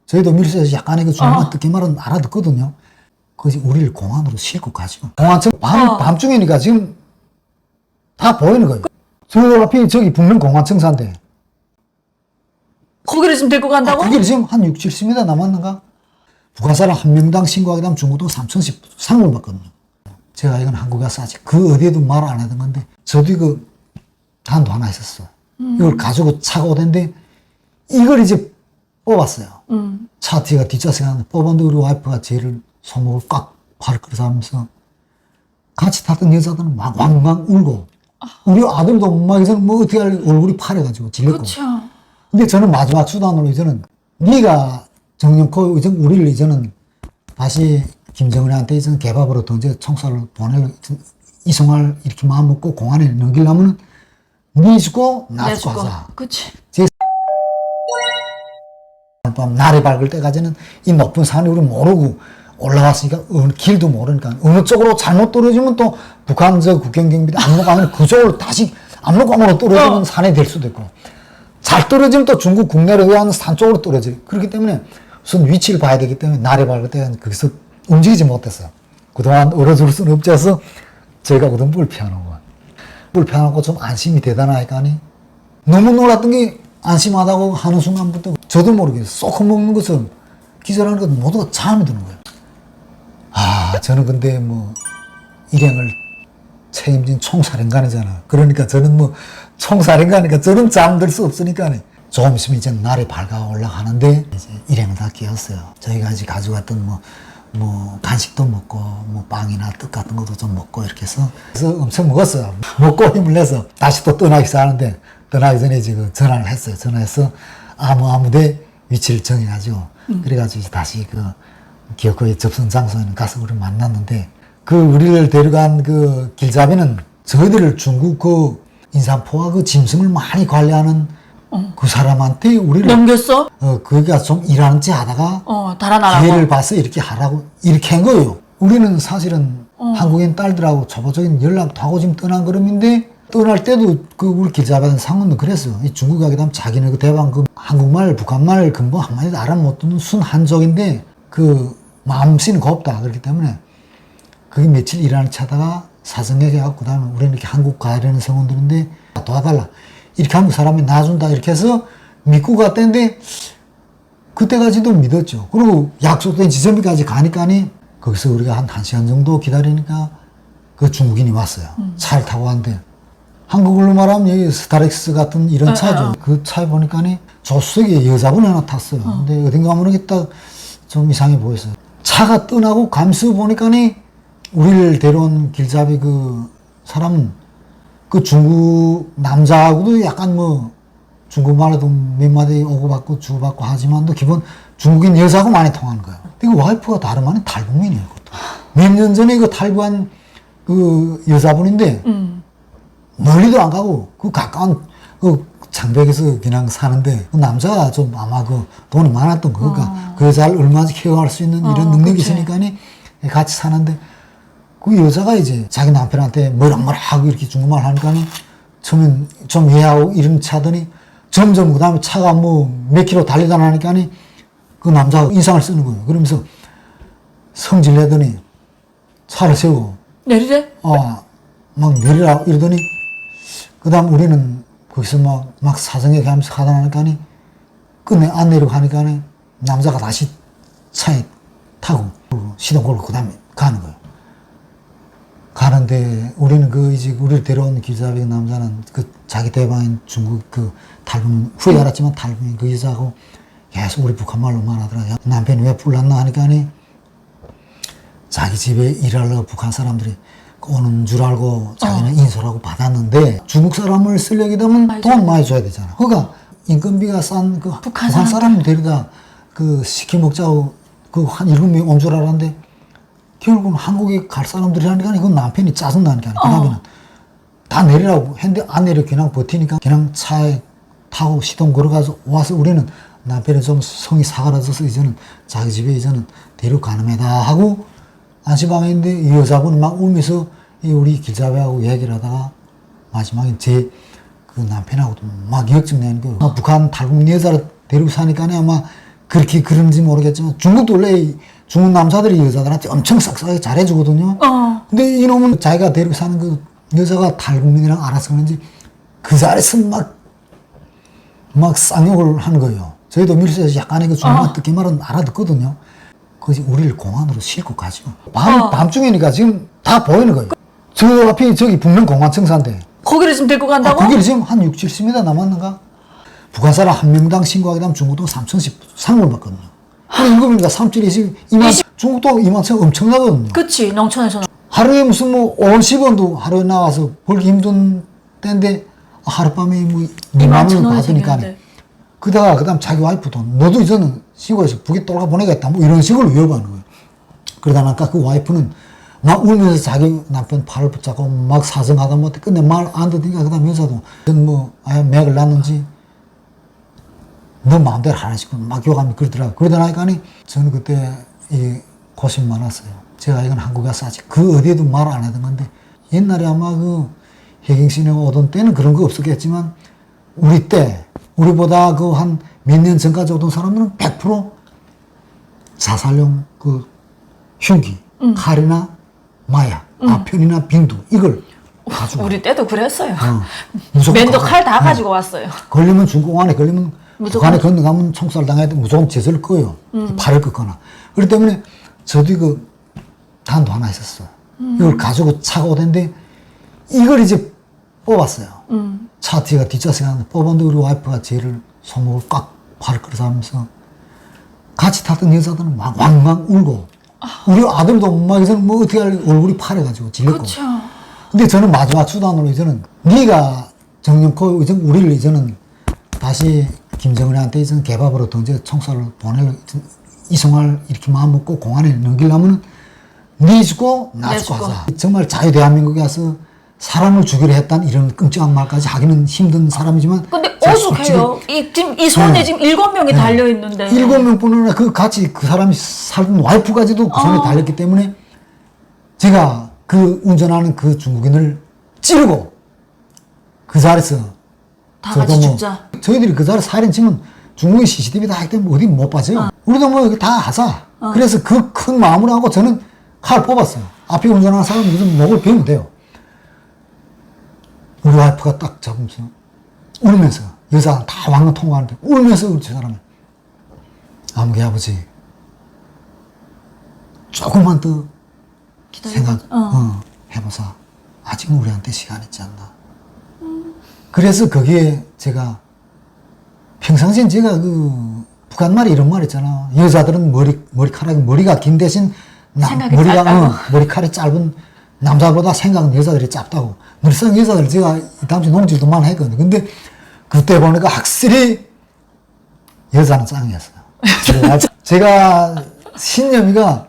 저희도 밀수에서 약간의 그 중국말 듣기말은 알아듣거든요. 그래서 우리를 공항으로 싣고 가죠. 공항청 밤중이니까 지금 다 보이는 거예요. 저 앞에 저기 북면 공항청사인데. 거기를 지금 데리고 간다고? 그게 지금 한 6, 70m 남았는가? 북한 사람 한 명당 신고하게 되면 중국도 3,000씩 상금을 받거든요. 제가 이건 한국에 와서 아직 그 어디에도 말 안 하던 건데, 저도 이거 단도 하나 있었어. 이걸 가지고 차가 오던데, 이걸 이제 뽑았어요. 차 뒤가 뒷좌석에 하나 뽑았는데, 우리 와이프가 쟤를 손목을 꽉 발을 끌어서 하면서, 같이 탔던 여자들은 막 왕왕 울고, 우리 아들도 막 이제는 뭐 어떻게 할 얼굴이 파래가지고 질렸고. 그렇죠. 근데 저는 마지막 수단으로 이제는 네가 정년코 이제 우리를 이제는 다시 김정은한테 이제는 개밥으로 던져 청사를 보내려 이송할 이렇게 마음 먹고 공안에 넘기려면 네 죽고 나 죽고 하자. 그치. 밤 날이 밝을 때까지는 이 높은 산에 우리 모르고 올라왔으니까 어느 길도 모르니까 어느 쪽으로 잘못 떨어지면 또 북한 저 국경경비대 압록강으로 그쪽으로 다시 압록강으로 떨어지는 산이 될 수도 있고 잘 떨어지면 또 중국 국내로 의한 산 쪽으로 떨어져요. 그렇기 때문에 우선 위치를 봐야 되기 때문에 날이 밝을 때 거기서 움직이지 못했어요. 그동안 얼어줄 수는 없어서 저희가 그동안 불편하고 좀 안심이 되다나니까니 너무 놀랐던 게 안심하다고 하는 순간부터 저도 모르게 쏙 먹는 것처럼 기절하는 것 모두가 잠이 드는 거예요. 아, 저는 근데 뭐 일행을 책임진 총사령관이잖아. 그러니까 저는 뭐 총사령관이니까 저는 잠들 수 없으니까 조금 있으면 이제 날이 밝아 올라가는데 이제 일행을 다 깨웠어요. 저희가 이제 가져갔던 뭐 간식도 먹고 뭐 빵이나 떡 같은 것도 좀 먹고 이렇게 해서 그래서 엄청 먹었어요. 먹고 힘을 내서 다시 또 떠나기 시작하는데 떠나기 전에 지금 전화를 했어요. 전화해서 아무데 위치를 정해가지고 그래가지고 이제 다시 그 기어코의 접선 장소에는 가서 우리를 만났는데 그 우리를 데려간 그 길잡이는 저희들을 중국 그 인삼포와 그 짐승을 많이 관리하는 그 사람한테 우리를 넘겼어? 그가 좀 일하는 체 하다가 달아나라고. 기회를 봐서 이렇게 하라고 이렇게 한 거예요. 우리는 사실은 한국인 딸들하고 초보적인 연락도 하고 지금 떠난 그름인데 떠날 때도 그 우리 길잡이는 상원도 그랬어요. 이 중국 가게 되면 자기는 그 대왕 그 한국말, 북한말 근본 한마디도 알아 못 듣는 순 한족인데 그 마음씨는 곱다. 그렇기 때문에 그게 며칠 일하는 차다가 사정하게 하고 그다음에 우리는 이렇게 한국 가야 되는 성원들인데 도와달라. 이렇게 한국 사람이 놔준다. 이렇게 해서 믿고 갔다는데 그때까지도 믿었죠. 그리고 약속된 지점까지 가니까니 거기서 우리가 한 1시간 정도 기다리니까 그 중국인이 왔어요. 차를 타고 왔는데 한국어로 말하면 여기 스타렉스 같은 이런 차죠. 그 차에 보니까니 조수석에 여자분이 하나 탔어요. 근데 어딘가 모르겠다 좀 이상해 보였어요. 차가 떠나고 가면서 보니까니 우리를 데려온 길잡이 그 사람은 그 중국 남자하고도 약간 뭐 중국말에도 몇 마디 오고받고 주고받고 하지만도 기본 중국인 여자하고 많이 통하는 거예요. 그 와이프가 다름 아닌 탈북민이에요. 몇 년 전에 그 탈북한 그 여자분인데 멀리도 안 가고 그 가까운 그 장벽에서 그냥 사는데 그 남자가 좀 아마 그 돈이 많았던 거니까 그 여자를 얼마나 케어할 수 있는 이런 능력이 있으니까니 같이 사는데 그 여자가 이제 자기 남편한테 뭐라 하고 이렇게 중국말 하니까니 처음엔 좀 이해하고 이런 차더니 점점 그 다음에 차가 뭐 몇 킬로 달리다 나니까니 그 남자가 인상을 쓰는 거예요. 그러면서 성질 내더니 차를 세우고 내리래? 막 내리라 이러더니 그 다음 우리는 거기서 막 사정하게 하면서 하다 나니까니 끝내 안 내리고 하니까니 남자가 다시 차에 타고 시동 걸고 그 다음에 가는 거예요. 가는데 우리는 그 이제 우리를 데려온 길잡이 남자는 그 자기 대방인 중국 그 탈북민 후에 알았지만 탈북민 그 여자하고 계속 우리 북한말로 말하더라고요. 남편이 왜 불났나 하니까니 자기 집에 일하려고 북한 사람들이 오는 줄 알고 자기는 인솔하고 받았는데 중국 사람을 쓰려게 되면 돈 많이 줘야 되잖아. 그러니까 인건비가 싼 그 북한 사람 데려다 그 시켜 먹자고 그 한 7명 온 줄 알았는데 결국은 한국에 갈 사람들이라니까 이건 남편이 짜증나니까 그 다음에는 다 내리라고 했는데 안 내려 그냥 버티니까 그냥 차에 타고 시동 걸어가서 와서 우리는 남편이 좀 성이 사그라져서 이제는 자기 집에 이제는 데려가는메다 하고 안심방에 있는데 이 여자분이 막 울면서 우리 길잡이하고 얘기를 하다가 마지막에 제 그 남편하고도 막 역증내는 거예요. 북한 탈북 여자를 데리고 사니까 아마 그렇게 그런지 모르겠지만 중국도 원래 이 중국 남자들이 여자들한테 엄청 싹싹하게 잘해주거든요. 근데 이놈은 자기가 데리고 사는 그 여자가 탈북민이랑 알아서 그런지 그 자리에서 막 쌍욕을 하는 거예요. 저희도 밀수에서 약간의 그 중국말 듣기 말은 알아듣거든요. 그것이 우리를 공안으로 싣고 가죠. 밤중이니까 지금 다 보이는 거예요. 저 앞에 저기 북면 공안청사인데 거기를 지금 데리고 간다고? 거기를 지금 한 6, 70m 남았는가? 북한 사람 한 명당 신고하게 되면 중국도 3,000씩 상을 받거든요. 그럼 임금이니까 3,020, 2만, 중국도 2만 천 엄청나거든요. 그치, 농촌에서는. 하루에 무슨 뭐 50원도 하루에 나와서 벌기 힘든 때인데 하룻밤에 뭐 2만 원 받으니까 그다가 그다음 자기 와이프도 너도 이제는 시골에서 북에 돌아가 보내겠다 뭐 이런 식으로 위협하는 거예요. 그러다 나니까 그 와이프는 막 울면서 자기 남편 팔을 붙잡고 막 사정하다 못해 끝내 말 안 듣으니까 그다음 여자도 뭐 아예 맥을 났는지 너 마음대로 하라시고 막 욕하면 그러더라고요. 그러다 나니까 저는 그때 이 고심 많았어요. 제가 이건 한국에 싸지. 그 어디에도 말 안 하던 건데 옛날에 아마 그 해경신에 오던 때는 그런 거 없었겠지만 우리 때 우리보다 그 한 몇 년 전까지 오던 사람들은 100% 자살용 그 흉기, 칼이나 마약, 아편이나 빙두 이걸 가지고 우리 때도 그랬어요. 무조건 맨도 가지고. 칼 다 가지고 왔어요. 걸리면 중국 안에 걸리면 무조건. 북한에 건너가면 총살 당해도 무조건 제설을 꺼요. 팔을 꺾거나. 그렇기 때문에 저도 그 단도 하나 있었어요. 이걸 가지고 차가 오던데 이걸 이제 뽑았어요. 차 뒤가 뒷좌석에 하나 뽑았는데 우리 와이프가 쟤를 손목을 꽉 팔을 끌어서 하면서 같이 탔던 여자들은 막 왕왕 울고 우리 아들도 막 이제는 뭐 어떻게 할 얼굴이 파래가지고 질렸고. 그쵸. 근데 저는 마지막 수단으로 이제는 네가 정령코 이제 우리를 이제는 다시 김정은한테 이제는 개밥으로 던져 총살을 보낼 이송할 이렇게 마음 먹고 공안에 넘기려면 네 죽고 나 내 죽고 죽고. 하자. 정말 자유 대한민국에 와서 사람을 죽이려 했다는 이런 끔찍한 말까지 하기는 힘든 사람이지만 근데 제가 오죽해요. 지금 이 손에 지금 7명이 달려있는데. 7명뿐 아니라 그 같이 그 사람이 살던 와이프까지도 그 손에 달렸기 때문에 제가 그 운전하는 그 중국인을 찌르고 그 자리에서 다 저도 같이 뭐 죽자. 저희들이 그 자리에 살인 치면 중국의 CCTV 다 하기 때문에 어디 못 빠져요. 우리도 뭐 다 하자. 그래서 그 큰 마음으로 하고 저는 칼 뽑았어요. 앞에 운전하는 사람은 무슨 목을 베면 돼요. 우리 와이프가 딱 잡으면서 울면서 여자 다 왕은 통과하는데 울면서 저 사람을 아무개 아버지 조금만 더 생각 해보자. 아직은 우리한테 시간 있지 않나. 그래서 거기에 제가 평상시엔 제가 그 북한 말에 이런 말 있잖아. 여자들은 머리카락이 머리가 긴 대신 생각이 머리가 짧다고. 머리카락이 짧은 남자보다 생각은 여자들이 짧다고. 늘상 여자들 제가 이 당시 농지도 많이 했거든요. 근데 그때 보니까 확실히 여자는 짱이었어요. 제가 신념이가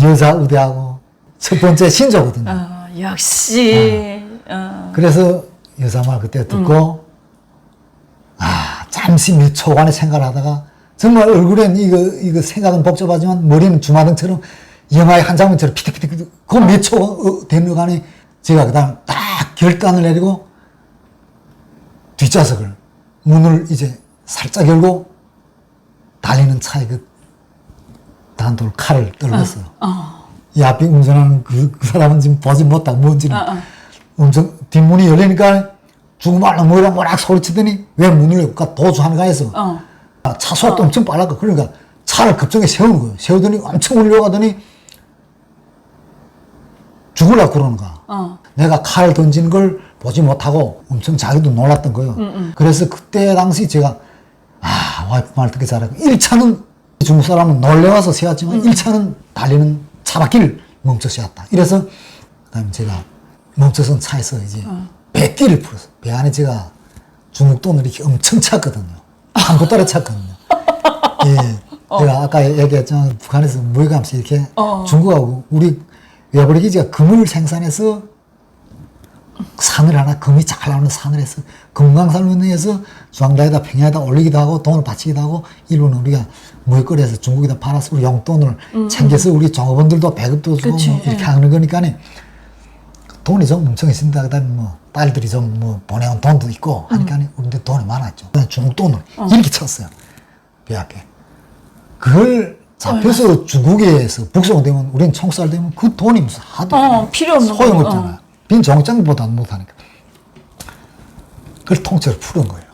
여자 우대하고 첫 번째 신조거든요. 역시. 그래서 여자 말 그때 듣고 잠시 몇 초간의 생각을 하다가 정말 얼굴엔 이거 생각은 복잡하지만 머리는 주마등처럼 영화의 한 장면처럼 피득피득 그 몇 초 되는 간에 제가 그다음 딱 결단을 내리고 뒷좌석을 문을 이제 살짝 열고 달리는 차에 그 단돌 칼을 떨궜어요. 이 앞에 운전하는 그 사람은 지금 보지 못하고 뭔지는 뒷문이 열리니까 중국말로 뭐라 소리치더니 왜 문을 열까 도주하는가 해서 차 속도 엄청 빨랐고 그러니까 차를 급정에 세우는 거예요. 세우더니 엄청 울려가더니 죽으려고 그러는 거야. 내가 칼 던지는 걸 보지 못하고 엄청 자기도 놀랐던 거예요. 그래서 그때 당시 제가 와이프 말 듣기 잘하고 1차는 중국 사람은 놀래와서 세웠지만 1차는 달리는 차바퀴를 멈춰 세웠다. 이래서 그다음에 제가 멈춰선 차에서 이제 배띠를 풀었어. 배 안에 제가 중국 돈을 이렇게 엄청 찼거든요. 한 보따리 찼거든요. 예. 제가 아까 얘기했지만 북한에서 무역하면서 이렇게 중국하고 우리 외벌이 기지가 금을 생산해서 산을 하나 금이 잘 나오는 산을 해서 금강산을 운영해서 중앙다에다 평양에다 올리기도 하고 돈을 바치기도 하고 일부는 우리가 무역거리에서 중국에다 팔아서 우리 용돈을 챙겨서 우리 종업원들도 배급도 주고 그치, 뭐 이렇게 하는 거니까 돈이 좀 엄청 있습니다. 그다음에 뭐 딸들이 좀 뭐 보내온 돈도 있고 하니까 우리한테 돈이 많았죠. 중국 돈을 이렇게 쳤어요. 계약해. 그걸 잡혀서 중국에서 북송되면 우리는 총살 되면 그 돈이 무슨 하도 필요 없는 소용없잖아요. 빈 종장보다 못하니까. 그걸 통째로 풀은 거예요.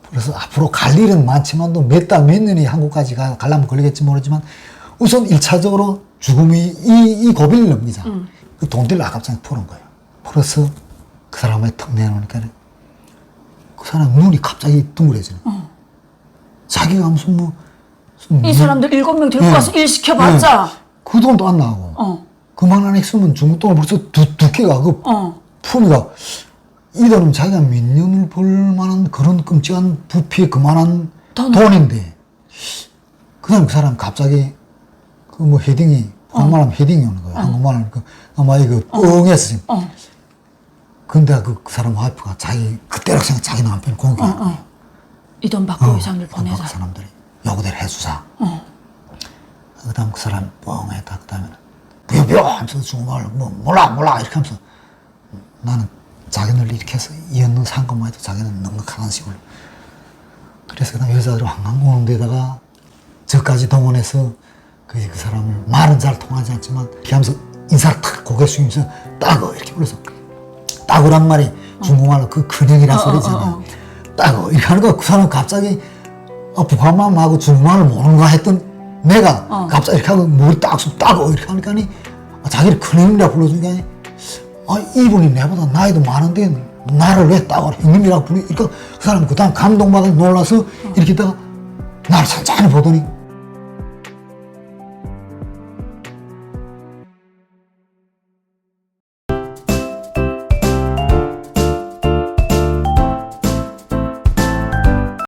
그래서 앞으로 갈 일은 많지만도 몇 달, 몇 년이 한국까지 가려면 걸리겠지 모르지만 우선 1차적으로 죽음이 이 고비를 넘기자. 그 돈들을 아깝지 않게 푸는 거예요. 풀어서 그 사람을 턱 내놓으니까 그 사람 눈이 갑자기 둥그레지는 거예요. 자기가 무슨 이 사람들 7명 데리고 네. 가서 일 시켜봤자. 그 돈도 안 나오고 그만한 액수면 중국 돈을 벌써 두 개가 그 품위가 이 돈은 자기가 몇 년을 벌 만한 그런 끔찍한 부피의 그만한 돈인데 그 사람 갑자기 그 뭐 헤딩이 한국말하면 헤딩이 오는 거예요. 한국말은 그 아마 이거 뻥했어 지금. 근데 그 사람 와이프가 그때로 생각 자기 남편 공격한 거예요. 이 돈 받고 이상을 그 보내자. 사람들이 요거대로 해주자. 그 다음 그 사람 뻥했다. 그 다음에는 벼벼 하면서 중국말 뭐 몰라 이렇게 하면서 나는 자기를 이렇게 해서 이었는 산 것만 해도 자기는 넉넉하다는 식으로. 그래서 그 다음 여자들이 황강 오는 데다가 저까지 동원해서 그 사람을 말은 잘 통하지 않지만 이렇게 하면서 인사를 탁 고개 숙이면서 따거 이렇게 불러서 따거란 말이 중국말로 그 근육이란 소리잖아요. 따거 이렇게 하니까 그 사람 갑자기 북한말하고 중국말을 모르는가 했던 내가 갑자기 이렇게 하고 머리 딱 따거 이렇게 하니까 자기를 큰형이라 불러주니까 이분이 내보다 나이도 많은데 나를 왜 따거 형님이라고 부르니까 그 사람 그 다음 감동받아 놀라서 이렇게 있다가 나를 천천히 보더니